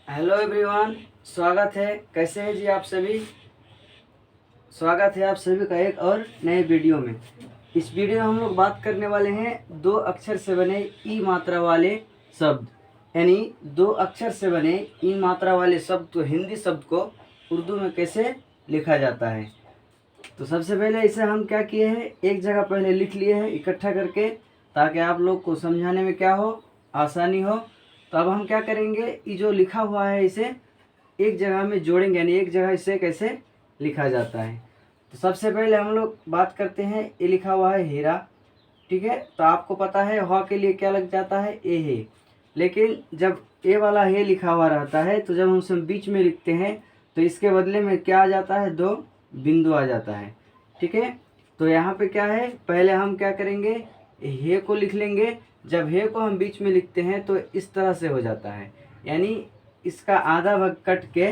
Hello everyone, स्वागत है। कैसे हैं जी आप सभी। स्वागत है आप सभी का एक और नए वीडियो में। इस वीडियो में हम लोग बात करने वाले हैं दो अक्षर से बने ई मात्रा वाले शब्द, यानी दो अक्षर से बने ई मात्रा वाले शब्द तो हिंदी शब्द को उर्दू में कैसे लिखा जाता है। तो सबसे पहले इसे हम क्या किए हैं, एक जगह पहले लिख लिए हैं इकट्ठा करके, ताकि आप लोग को समझाने में क्या हो, आसानी हो। तो अब हम क्या करेंगे, ये जो लिखा हुआ है इसे एक जगह में जोड़ेंगे, यानी एक जगह इसे कैसे लिखा जाता है। तो सबसे पहले हम लोग बात करते हैं, ये लिखा हुआ है हीरा, ठीक है। तो आपको पता है ह के लिए क्या लग जाता है, ए है। लेकिन जब ए वाला हे लिखा हुआ रहता है तो जब हम उसे बीच में लिखते हैं तो इसके बदले में क्या आ जाता है, दो बिंदु आ जाता है, ठीक है। तो यहाँ पे क्या है, पहले हम क्या करेंगे, हे को लिख लेंगे। जब हे को हम बीच में लिखते हैं तो इस तरह से हो जाता है, यानी इसका आधा भाग कट के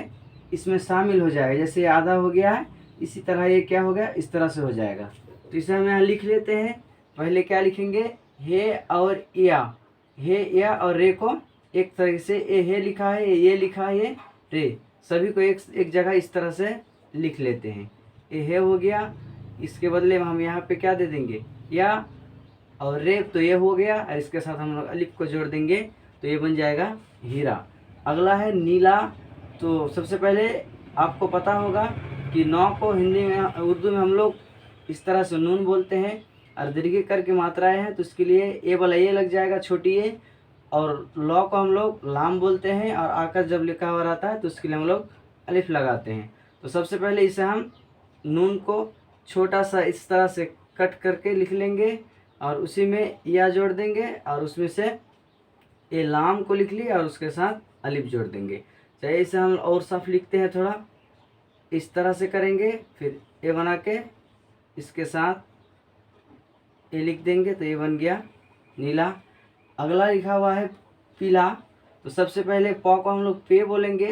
इसमें शामिल हो जाएगा। जैसे ये आधा हो गया है, इसी तरह ये क्या हो गया, इस तरह से हो जाएगा। तो इसे हम यहाँ लिख लेते हैं। पहले क्या लिखेंगे, हे और या, हे या और रे को एक तरह से, ए हे लिखा है, ये लिखा है, ये रे, सभी को एक जगह इस तरह से लिख लेते हैं। ए हे हो गया, इसके बदले में हम यहाँ पे क्या दे देंगे, या, और रे तो ये हो गया, और इसके साथ हम लोग अलिफ को जोड़ देंगे तो ये बन जाएगा हीरा। अगला है नीला। तो सबसे पहले आपको पता होगा कि नौ को हिंदी में, उर्दू में हम लोग इस तरह से नून बोलते हैं, और दीर्घ कर की मात्राएं हैं तो इसके लिए ए वाला ये लग जाएगा, छोटी ए। और लौ को हम लोग लाम बोलते हैं, और आकर जब लिखा हुआ रहता है तो उसके लिए हम लोग अलिफ लगाते हैं। तो सबसे पहले इसे हम नून को छोटा सा इस तरह से कट करके लिख लेंगे, और उसी में या जोड़ देंगे, और उसमें से ए लाम को लिख लिया और उसके साथ अलिफ जोड़ देंगे। चाहे इसे हम और साफ लिखते हैं, थोड़ा इस तरह से करेंगे, फिर ए बना के इसके साथ ए लिख देंगे तो ये बन गया नीला। अगला लिखा हुआ है पीला। तो सबसे पहले प को हम लोग पे बोलेंगे,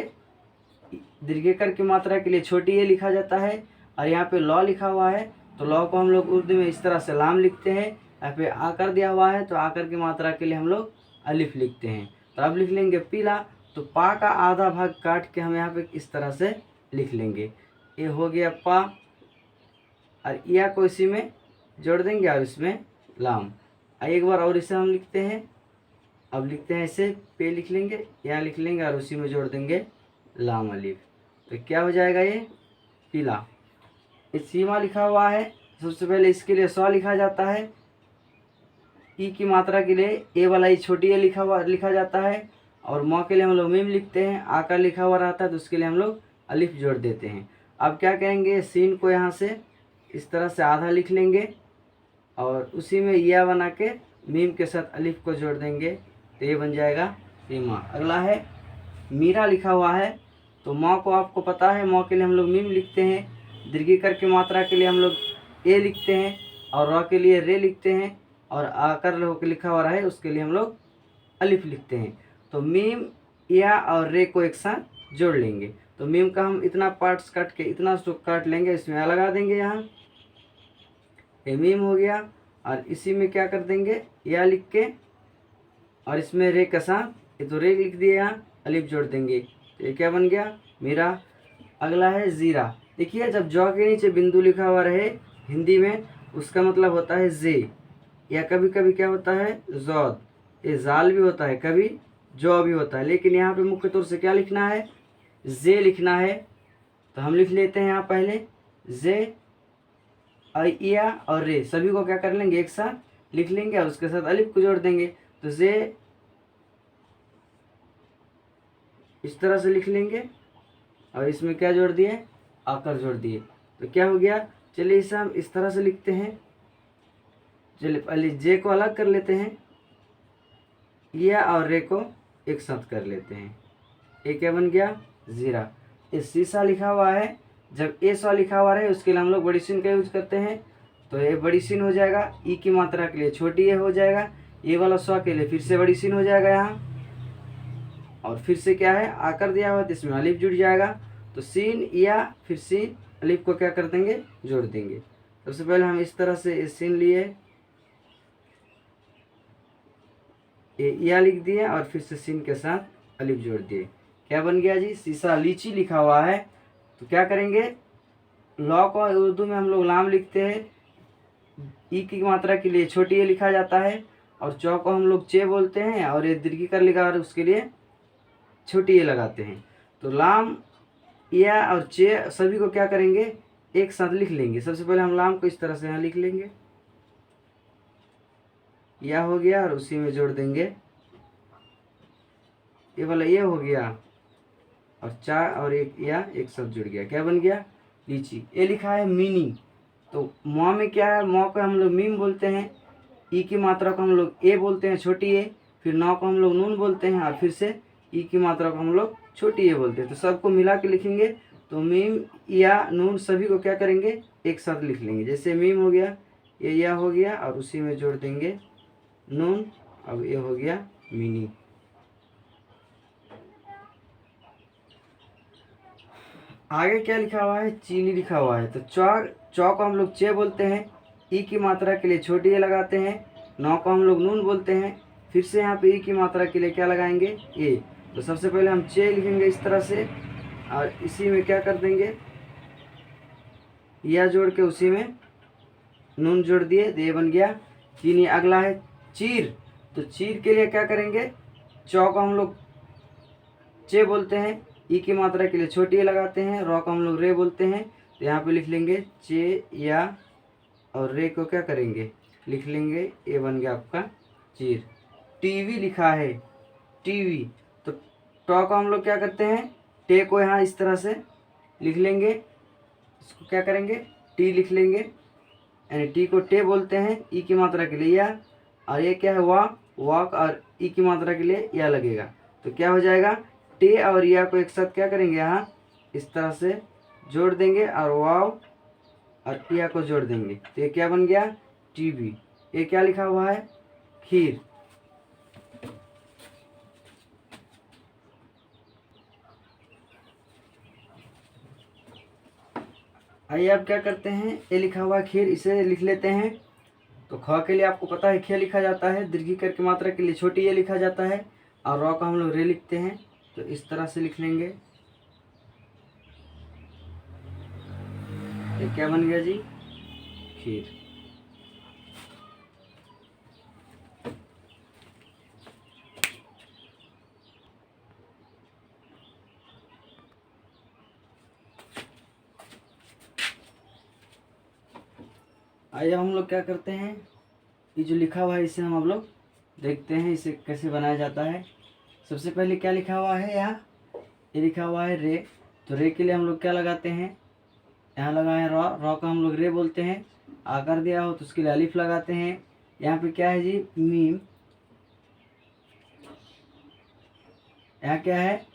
दीर्घिकार की मात्रा के लिए छोटी ए लिखा जाता है, और यहाँ पे लॉ लिखा हुआ है तो लॉ को हम लोग उर्दू में इस तरह से लाम लिखते हैं। यहाँ पे आकर दिया हुआ है तो आकर की मात्रा के लिए हम लोग अलिफ लिखते हैं। तो अब लिख लेंगे पीला। तो पा का आधा भाग काट के हम यहाँ पे इस तरह से लिख लेंगे, ये हो गया पा, और या को इसी में जोड़ देंगे और इसमें लाम। एक बार और इसे हम लिखते हैं, अब लिखते हैं इसे पे लिख लेंगे, या लिख लेंगे और उसी में जोड़ देंगे लाम अलिफ। तो क्या हो जाएगा, ये पीला। ये सीमा लिखा हुआ है। सबसे पहले इसके लिए सौ लिखा जाता है, ई की मात्रा के लिए ए वाला ई छोटी ए लिखा जाता है, और मौ के लिए हम लोग मीम लिखते हैं, आकर लिखा हुआ रहता है तो उसके लिए हम लोग अलिफ जोड़ देते हैं। अब क्या करेंगे, सीन को यहाँ से इस तरह से आधा लिख लेंगे, और उसी में या बना के मीम के साथ अलिफ को जोड़ देंगे तो ये बन जाएगा सीमा। अगला है मीरा लिखा हुआ है। तो मौ को आपको पता है, मौ के लिए हम लोग मीम लिखते हैं, दीर्घिकार की मात्रा के लिए हम लोग ए लिखते हैं, और र के लिए रे लिखते हैं, और आकर होकर लिखा हुआ है उसके लिए हम लोग अलिफ लिखते हैं। तो मीम, या और रे को एक साथ जोड़ लेंगे। तो मीम का हम इतना पार्ट्स काट के इतना उसको काट लेंगे, इसमें आ लगा देंगे, यहाँ ये मीम हो गया, और इसी में क्या कर देंगे, या लिख के, और इसमें रे का साथ ये तो रे लिख दिए, यहाँ अलिफ जोड़ देंगे तो ये क्या बन गया, मीरा। अगला है जीरा। देखिए जब जौ के नीचे बिंदु लिखा हुआ रहे हिंदी में, उसका मतलब होता है जे, या कभी कभी क्या होता है जौद, ये जाल भी होता है, कभी जौ भी होता है। लेकिन यहाँ पे मुख्य तौर से क्या लिखना है, जे लिखना है। तो हम लिख लेते हैं यहाँ पहले जे, या और रे सभी को क्या कर लेंगे, एक साथ लिख लेंगे, और उसके साथ अलिफ को जोड़ देंगे। तो जे इस तरह से लिख लेंगे, और इसमें क्या जोड़ दिए, आकर जोड़ दिए, तो क्या हो गया। चलिए इसे हम इस तरह से लिखते हैं। चलिए पहले जे को अलग कर लेते हैं, या और रे को एक साथ कर लेते हैं, ये क्या बन गया, जीरा। ये शीशा लिखा हुआ है। जब ए सौ लिखा हुआ है उसके लिए हम लोग बड़ी सीन का यूज करते हैं, तो ये बड़ी सीन हो जाएगा, ई की मात्रा के लिए छोटी ए हो जाएगा, ये वाला सौ के लिए फिर से बड़ी सीन हो जाएगा यहाँ, और फिर से क्या है, आकर दिया हुआ तो इसमें अलिफ जुड़ जाएगा। तो सीन या फिर सीन अलिफ को क्या कर देंगे, जोड़ देंगे। सबसे पहले हम इस तरह से इस सीन लिए, ये या लिख दिए, और फिर से सीन के साथ अलिफ जोड़ दिए, क्या बन गया जी, शीशा। लीची लिखा हुआ है तो क्या करेंगे, लॉ को उर्दू में हम लोग लाम लिखते हैं, ई की मात्रा के लिए छोटी ए लिखा जाता है, और चौ को हम लोग चे बोलते हैं, और ये दीर्घिकार लिखा है उसके लिए छोटी ए लगाते हैं। तो लाम, या और चे सभी को क्या करेंगे, एक साथ लिख लेंगे। सबसे पहले हम लाम को इस तरह से यहाँ लिख लेंगे, या हो गया, और उसी में जोड़ देंगे ये वाला ये हो गया, और चा और एक या एक साथ जुड़ गया, क्या बन गया, लीची। ये लिखा है मीनी, तो म में क्या है, म को हम लोग मीम बोलते हैं, ई की मात्रा को हम लोग ए बोलते हैं छोटी ए, फिर नौ को हम लोग नून बोलते हैं, और फिर से ई की मात्रा को हम लोग छोटी ए बोलते हैं। तो सबको मिला के लिखेंगे तो मीम या नून सभी को क्या करेंगे, एक साथ लिख लेंगे। जैसे मीम हो गया, ये या हो गया, और उसी में जोड़ देंगे नून, अब ये हो गया मिनी। आगे क्या लिखा हुआ है, चीनी लिखा हुआ है। तो चौ को हम लोग चे बोलते हैं, ई की मात्रा के लिए छोटी ए लगाते हैं, नौ को हम लोग नून बोलते हैं, फिर से यहाँ पे ई की मात्रा के लिए क्या लगाएंगे, ए। तो सबसे पहले हम चे लिखेंगे इस तरह से, और इसी में क्या कर देंगे, या जोड़ के उसी में नून जोड़ दिए, ये बन गया चीनी। अगला है चीर। तो चीर के लिए क्या करेंगे, चौ को हम लोग चे बोलते हैं, ई की मात्रा के लिए छोटी ए लगाते हैं, रॉ को हम लोग रे बोलते हैं। तो यहाँ पे लिख लेंगे चे या, और रे को क्या करेंगे, लिख लेंगे, ये बन गया आपका चीर। टीवी लिखा है, टीवी। तो टॉ को हम लोग क्या करते हैं, टे को यहाँ इस तरह से लिख लेंगे, इसको क्या करेंगे, टी लिख लेंगे, यानी टी को टे बोलते हैं, ई की मात्रा के लिए या, और ये क्या है वॉक, और ई की मात्रा के लिए या लगेगा। तो क्या हो जाएगा, टे और या को एक साथ क्या करेंगे, यहाँ इस तरह से जोड़ देंगे, और वाव और या को जोड़ देंगे, तो ये क्या बन गया, टीवी। ये क्या लिखा हुआ है, खीर। आइए अब क्या करते हैं, ये लिखा हुआ है खीर, इसे लिख लेते हैं। तो ख के लिए आपको पता है खे लिखा जाता है, दीर्घिकार की मात्रा के लिए छोटी ए लिखा जाता है, और रॉ का हम लोग रे लिखते हैं। तो इस तरह से लिख लेंगे, ये क्या बन गया जी, खीर। आइए हम लोग क्या करते हैं, ये जो लिखा हुआ है इसे हम अब लोग देखते हैं इसे कैसे बनाया जाता है। सबसे पहले क्या लिखा हुआ है, यहाँ ये लिखा हुआ है रे। तो रे के लिए हम लोग क्या लगाते हैं, यहाँ लगाए रॉ का हम लोग रे बोलते हैं। आकर दिया हो तो उसके लिए अलिफ लगाते हैं। यहाँ पे क्या है जी, मीम। यहाँ क्या है,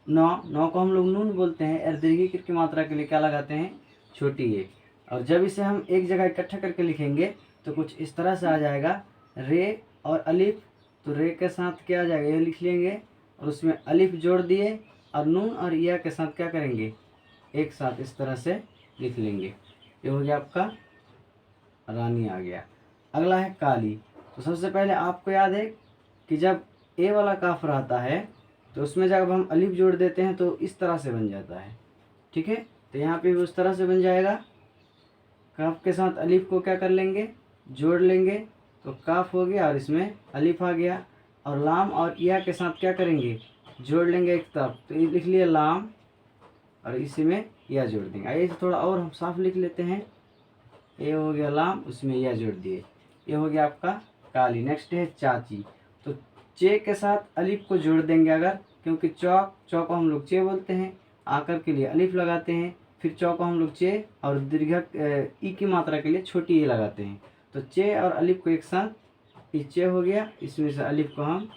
नौ को हम लोग नून बोलते हैं, और दीर्घिकार की मात्रा के लिए क्या लगाते हैं, छोटी ए। और जब इसे हम एक जगह इकट्ठा करके लिखेंगे तो कुछ इस तरह से आ जाएगा, रे और अलिफ। तो रे के साथ क्या आ जाएगा, ये लिख लेंगे, और उसमें अलिफ जोड़ दिए, और नून और या के साथ क्या करेंगे, एक साथ इस तरह से लिख लेंगे। ये हो गया आपका रानी आ गया। अगला है काली। तो सबसे पहले आपको याद है कि जब ए वाला काफ रहता है तो उसमें जब हम अलिफ जोड़ देते हैं तो इस तरह से बन जाता है, ठीक है। तो यहाँ पे भी उस तरह से बन जाएगा, काफ के साथ अलिफ को क्या कर लेंगे, जोड़ लेंगे, तो काफ हो गया, और इसमें अलिफ आ गया। और लाम और या के साथ क्या करेंगे, जोड़ लेंगे एक तरफ, तो ये लिख लिया लाम, और इसी में या जोड़ देंगे। आइए थोड़ा और हम साफ लिख लेते हैं, ये हो गया लाम, उसमें या जोड़ दिए, ये हो गया आपका काली। नेक्स्ट है चाची। तो चे के साथ अलिफ को जोड़ देंगे अगर, क्योंकि चौक को हम लोग चे बोलते हैं, आकर के लिए अलिफ लगाते हैं, फिर चौ को हम लोग चे और दीर्घ ई की मात्रा के लिए छोटी ए लगाते हैं। तो चे और अलिफ को एक साथ, ये चे हो गया, इसमें से अलिफ को हम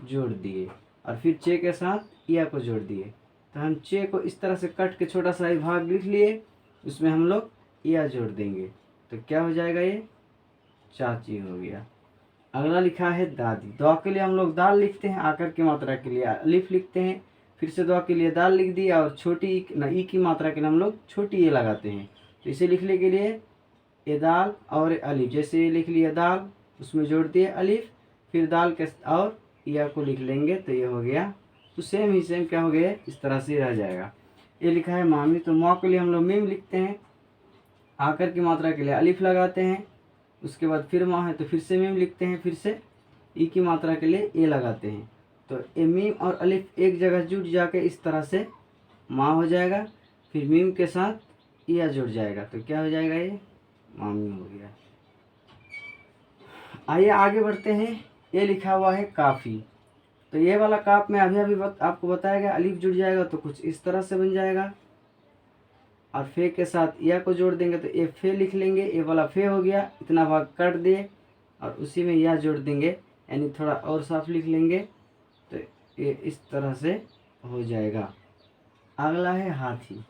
जोड़ दिए, और फिर चे के साथ या को जोड़ दिए। तो हम चे को इस तरह से कट के छोटा सा भाग लिख लिए, उसमें हम लोग या जोड़ देंगे, तो क्या हो जाएगा, ये चाची हो गया। अगला लिखा है दादी। दो के लिए हम लोग दाल लिखते हैं, आकर की मात्रा के लिए अलिफ लिखते हैं, फिर से दो के लिए दाल लिख दिया, और छोटी ई की मात्रा के लिए हम लोग छोटी ए लगाते हैं। तो इसे लिखने के लिए ए दाल और अलिफ, जैसे ये लिख लिया दाल, उसमें जोड़ दिए अलिफ, फिर दाल के और या को लिख लेंगे, तो ये हो गया तो सेम ही सेम क्या हो गया, इस तरह से रह जाएगा। ये लिखा है मामी, तो माँ के लिए हम लोग मीम लिखते हैं, आकर की मात्रा के लिए अलिफ लगाते हैं, उसके बाद फिर माँ है तो फिर से मीम लिखते हैं, फिर से ई की मात्रा के लिए ए लगाते हैं। तो ए मीम और अलिफ एक जगह जुट जाके इस तरह से माँ हो जाएगा, फिर मीम के साथ या जुड़ जाएगा तो क्या हो जाएगा, ये मामी हो गया। आइए आगे बढ़ते हैं। ये लिखा हुआ है काफ़ी, तो ये वाला काफ में अभी अभी आपको बताया गया, अलिफ जुड़ जाएगा तो कुछ इस तरह से बन जाएगा, और फे के साथ या को जोड़ देंगे तो ये फे लिख लेंगे, ये वाला फे हो गया, इतना भाग काट दिए और उसी में या जोड़ देंगे, यानी थोड़ा और साफ लिख लेंगे तो ये इस तरह से हो जाएगा। अगला है हाथी,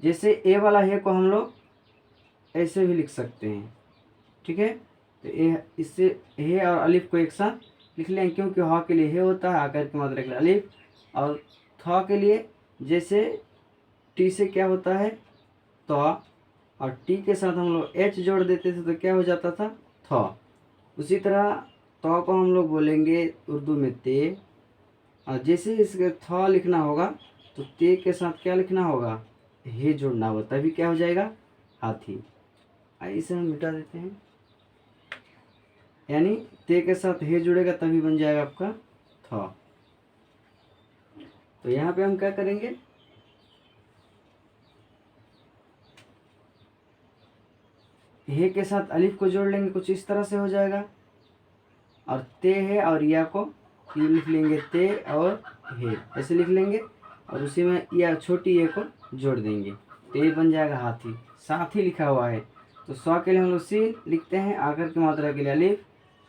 जैसे ए वाला हे को हम लोग ऐसे भी लिख सकते हैं, ठीक है। तो ये इससे हे और अलिफ को एक साथ लिख लेंगे, क्योंकि हा के लिए हे होता है, आकर की मात्रा के लिए अलिफ, और था के लिए जैसे टी से क्या होता है तो, और टी के साथ हम लोग एच जोड़ देते थे तो क्या हो जाता था था। उसी तरह तो को हम लोग बोलेंगे उर्दू में ते, और जैसे इसके था लिखना होगा तो ते के साथ क्या लिखना होगा, हे जोड़ना होगा, तभी क्या हो जाएगा हाथी। इसे हम मिटा देते हैं, यानी ते के साथ हे जुड़ेगा तभी बन जाएगा आपका था। तो यहाँ पे हम क्या करेंगे, हे के साथ अलिफ को जोड़ लेंगे, कुछ इस तरह से हो जाएगा, और ते है और या को ये लिख लेंगे ते और हे ऐसे लिख लेंगे, और उसी में या छोटी ए को जोड़ देंगे तो ये बन जाएगा हाथी। साथी लिखा हुआ है, तो स्वा के लिए हम लोग सीन लिखते हैं, आकर की मात्रा के लिए अलिफ,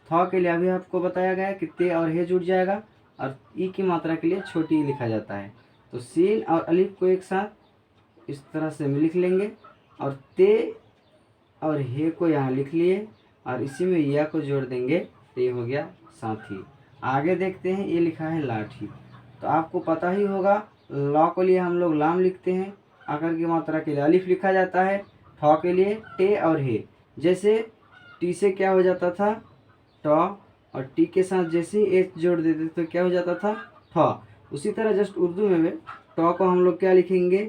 था के लिए अभी आपको बताया गया कि ते और हे जुड़ जाएगा, और ई की मात्रा के लिए छोटी ई लिखा जाता है। तो सीन और अलिफ को एक साथ इस तरह से लिख लेंगे, और ते और हे को यहाँ लिख लिए, और इसी में या को जोड़ देंगे तो ये हो गया साथी। आगे देखते हैं, ये लिखा है लाठी, तो आपको पता ही होगा लॉ के लिए हम लोग लाम लिखते हैं, आकर की मात्रा के लिए अलिफ लिखा जाता है, ठा के लिए टे और हे, जैसे टी से क्या हो जाता था ट, और टी के साथ जैसे एच जोड़ देते तो क्या हो जाता था ठ। उसी तरह जस्ट उर्दू में ट को हम लोग क्या लिखेंगे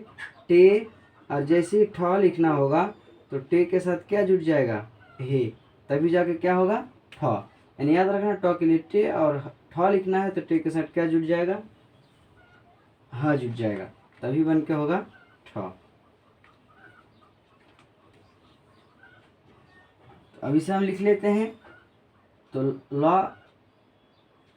टे, और जैसे ही ठ लिखना होगा तो टे के साथ क्या जुड़ जाएगा हे, तभी जाके क्या होगा ठ। यानी याद रखना ट के लिए टे, और ठ लिखना है तो टे के साथ क्या जुड़ जाएगा हाँ जुड़ जाएगा, तभी बन के होगा ठ। तो अब इसे हम लिख लेते हैं, तो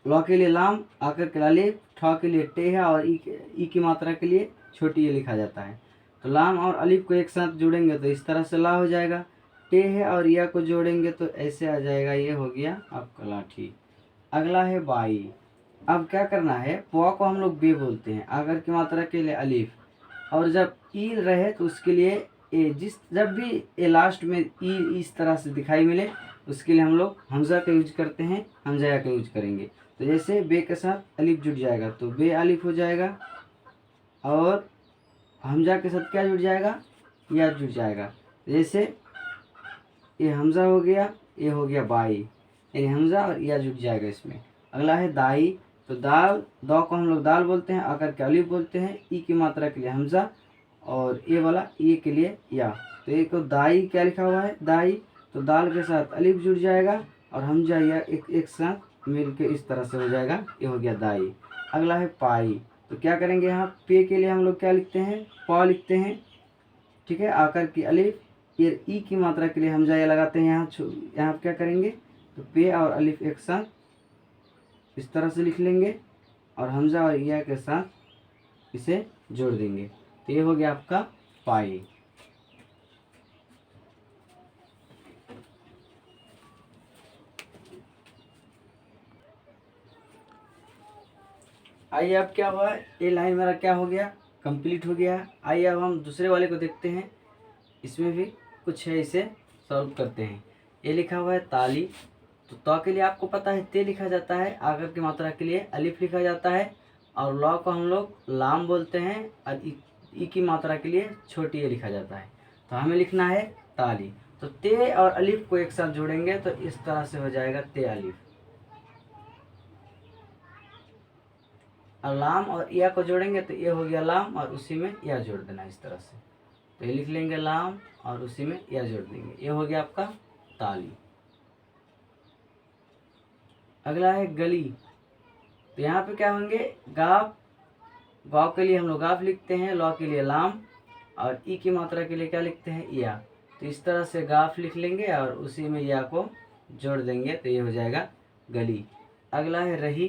लॉ के लिए लाम, आकर के अलिफ, ठ के लिए टे है, और ई की मात्रा के लिए छोटी ए लिखा जाता है। तो लाम और अलिफ को एक साथ जोड़ेंगे तो इस तरह से ला हो जाएगा, टे है और या को जोड़ेंगे तो ऐसे आ जाएगा, ये हो गया आपका लाठी। अगला है बाई। अब क्या करना है, पौ को हम लोग बे बोलते हैं, आकर की मात्रा के लिए अलिफ, और जब ई रहे तो उसके लिए ए, जब भी ए लास्ट में ई इस तरह से दिखाई मिले उसके लिए हम लोग हमजा का यूज करते हैं, हमजा का यूज करेंगे। तो जैसे बे के साथ अलिफ जुड़ जाएगा तो बे अलिफ हो जाएगा, और हमजा के साथ क्या जुड़ जाएगा या जुड़ जाएगा, जैसे ये हमजा हो गया, ये हो गया बाई, यानी हमजा और या जुड़ जाएगा इसमें। अगला है दाई, तो दाल, दौ को हम लोग दाल बोलते हैं, आकर के अलिफ बोलते हैं, ई की मात्रा के लिए हमजा, और ए वाला ई के लिए या। तो एक दाई क्या लिखा हुआ है दाई, तो दाल के साथ अलिफ जुड़ जाएगा और हमजा या एक साथ मिल के इस तरह से हो जाएगा, ये हो गया दाई। अगला है पाई, तो क्या करेंगे यहाँ पे के लिए हम लोग क्या लिखते हैं पा लिखते हैं, ठीक है, आकर की अलिफ, ये ई की मात्रा के लिए हमजा या लगाते हैं, यहाँ क्या करेंगे तो पे और अलिफ एक साथ इस तरह से लिख लेंगे, और हमजा और या के साथ इसे जोड़ देंगे तो ये हो गया आपका पाई। आइए अब क्या हुआ, ये लाइन मेरा क्या हो गया कंप्लीट हो गया। आइए अब हम दूसरे वाले को देखते हैं, इसमें भी कुछ है, इसे सॉल्व करते हैं। ये लिखा हुआ है ताली, तो के लिए आपको पता है ते लिखा जाता है, आकर की मात्रा के लिए अलिफ लिखा जाता है, और लॉ को हम लोग लाम बोलते हैं, और ई की मात्रा के लिए छोटी ए लिखा जाता है। तो हमें लिखना है ताली, तो ते और अलिफ को एक साथ जोड़ेंगे तो इस तरह से हो जाएगा ते अलिफ। और लाम और या को जोड़ेंगे तो ये हो गया लाम और उसी में या जोड़ देना इस तरह से। तो ये लिख लेंगे लाम और उसी में या जोड़ देंगे, ये हो गया आपका ताली। अगला है गली। तो यहाँ पे क्या होंगे, गाफ, वाव के लिए हम लोग गाफ लिखते हैं, लॉ के लिए लाम और ई की मात्रा के लिए क्या लिखते हैं, या। तो इस तरह से गाफ लिख लेंगे और उसी में या को जोड़ देंगे तो ये हो जाएगा गली। अगला है रही।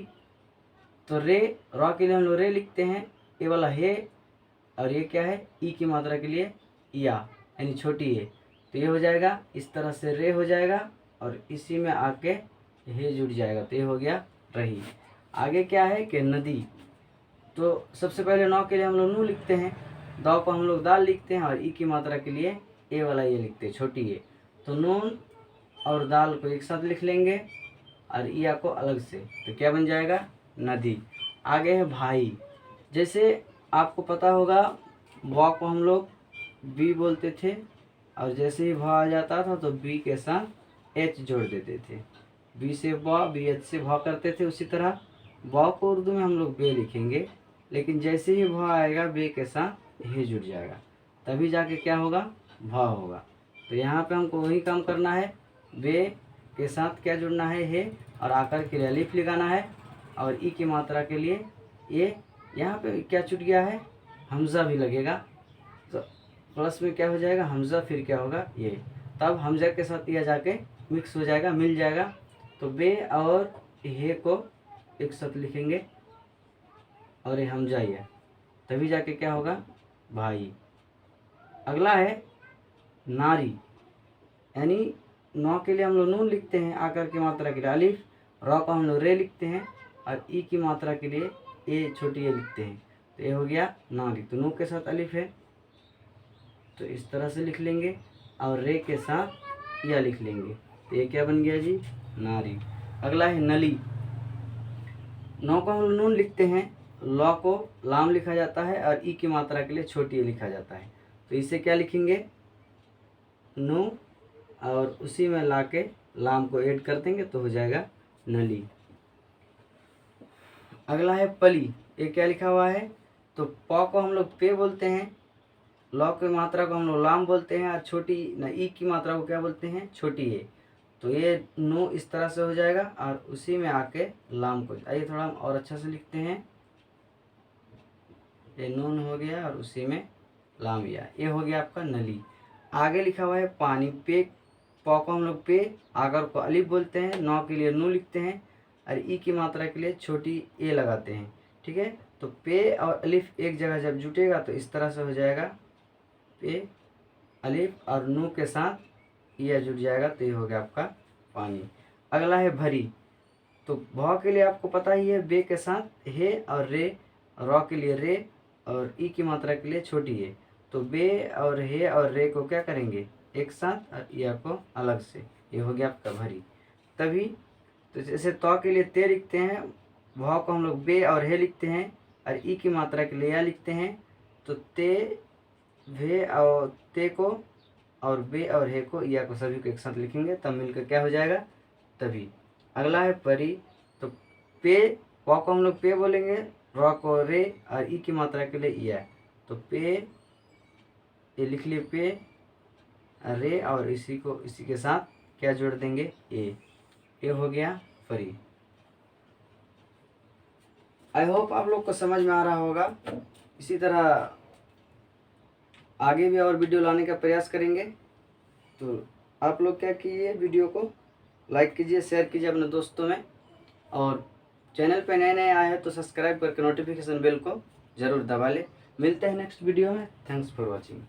तो रे, रॉ के लिए हम लोग रे लिखते हैं, ये वाला है, और ये क्या है, ई की मात्रा के लिए या, यानी छोटी है। तो ये हो जाएगा इस तरह से रे हो जाएगा और इसी में आके हे जुड़ जाएगा, तो ये हो गया रही। आगे क्या है कि नदी। तो सबसे पहले नौ के लिए हम लोग नू लिखते हैं, दौ को हम लोग दाल लिखते हैं और ई की मात्रा के लिए ए वाला ये लिखते हैं, छोटी है। तो नून और दाल को एक साथ लिख लेंगे और ईया को अलग से, तो क्या बन जाएगा, नदी। आगे है भाई। जैसे आपको पता होगा वा को हम लोग बी बोलते थे और जैसे ही भा आ जाता था तो बी के साथ एच जोड़ देते थे, बी से वा, बी एच से भा करते थे। उसी तरह वा को उर्दू में हम लोग बे लिखेंगे, लेकिन जैसे ही भा आएगा बे के साथ हे जुड़ जाएगा, तभी जाके क्या होगा, भा होगा। तो यहाँ पे हमको वही काम करना है, बे के साथ क्या जुड़ना है, हे, और आकर के लिए अलिफ लगाना है और ई की मात्रा के लिए ये। यहाँ पे क्या छूट गया है, हमज़ा भी लगेगा, तो प्लस में क्या हो जाएगा हमज़ा, फिर क्या होगा ये, तब हमज़ा के साथ यह जाके मिक्स हो जाएगा, मिल जाएगा। तो बे और हे को एक साथ लिखेंगे और ये हमज़ा ही है, तभी जाके क्या होगा, भाई। अगला है नारी। यानी नौ के लिए हम लोग नून लिखते हैं, आकर की मात्रा के लिए अलिफ, रॉ को हम लोग रे लिखते हैं और ई की मात्रा के लिए ए छोटी ए लिखते हैं, तो ये हो गया नारी। तो नू के साथ अलिफ है तो इस तरह से लिख लेंगे और रे के साथ या लिख लेंगे, तो ये क्या बन गया जी, नारी। अगला है नली। नौ को हम लोग नून लिखते हैं, लॉ को लाम लिखा जाता है और ई की मात्रा के लिए छोटी ए लिखा जाता है, तो इसे क्या लिखेंगे, नू, और उसी में लाके लाम को ऐड कर देंगे तो हो जाएगा नली। अगला है पली। ये क्या लिखा हुआ है, तो प को हम लोग पे बोलते हैं, लॉ की मात्रा को हम लोग लाम बोलते हैं और छोटी न ई की मात्रा को क्या बोलते हैं, छोटी है। तो ये नो इस तरह से हो जाएगा और उसी में आके लाम को, आइए थोड़ा हम और अच्छा से लिखते हैं, ये नून हो गया और उसी में लाम या, ये हो गया आपका नली। आगे लिखा हुआ है पानी। पे, प को हम लोग पे, आगर को अलिफ बोलते हैं, नौ के लिए नू लिखते हैं और ई की मात्रा के लिए छोटी ए लगाते हैं, ठीक है। तो पे और अलिफ एक जगह जब जुटेगा तो इस तरह से हो जाएगा, पे अलिफ और नू के साथ यह जुट जाएगा, तो ये हो गया आपका पानी। अगला है भरी। तो भ के लिए आपको पता ही है, बे के साथ हे और रे, रॉ के लिए रे और ई की मात्रा के लिए छोटी है। तो बे और हे और रे को क्या करेंगे, एक साथ और या को अलग से, ये हो गया आपका भरी। तभी तो जैसे तो के लिए ते लिखते हैं, भ को हम लोग बे और हे लिखते हैं और ई की मात्रा के लिए या लिखते हैं, तो ते, भे और ते को और बे और हे को, या को सभी को एक साथ लिखेंगे तब मिलकर क्या हो जाएगा, तभी। अगला है परी। तो पे, प को हम लोग पे बोलेंगे, रॉ को रे और ई की मात्रा के लिए या, तो पे, ये लिख लिए पे, रे और इसी को इसी के साथ क्या जोड़ देंगे, ए, ये हो गया परी। आई होप आप लोग को समझ में आ रहा होगा। इसी तरह आगे भी और वीडियो लाने का प्रयास करेंगे। तो आप लोग क्या कीजिए, वीडियो को लाइक कीजिए, शेयर कीजिए अपने दोस्तों में, और चैनल पे नए नए आए हैं तो सब्सक्राइब करके नोटिफिकेशन बेल को ज़रूर दबा ले। मिलते हैं नेक्स्ट वीडियो में। Thanks for watching.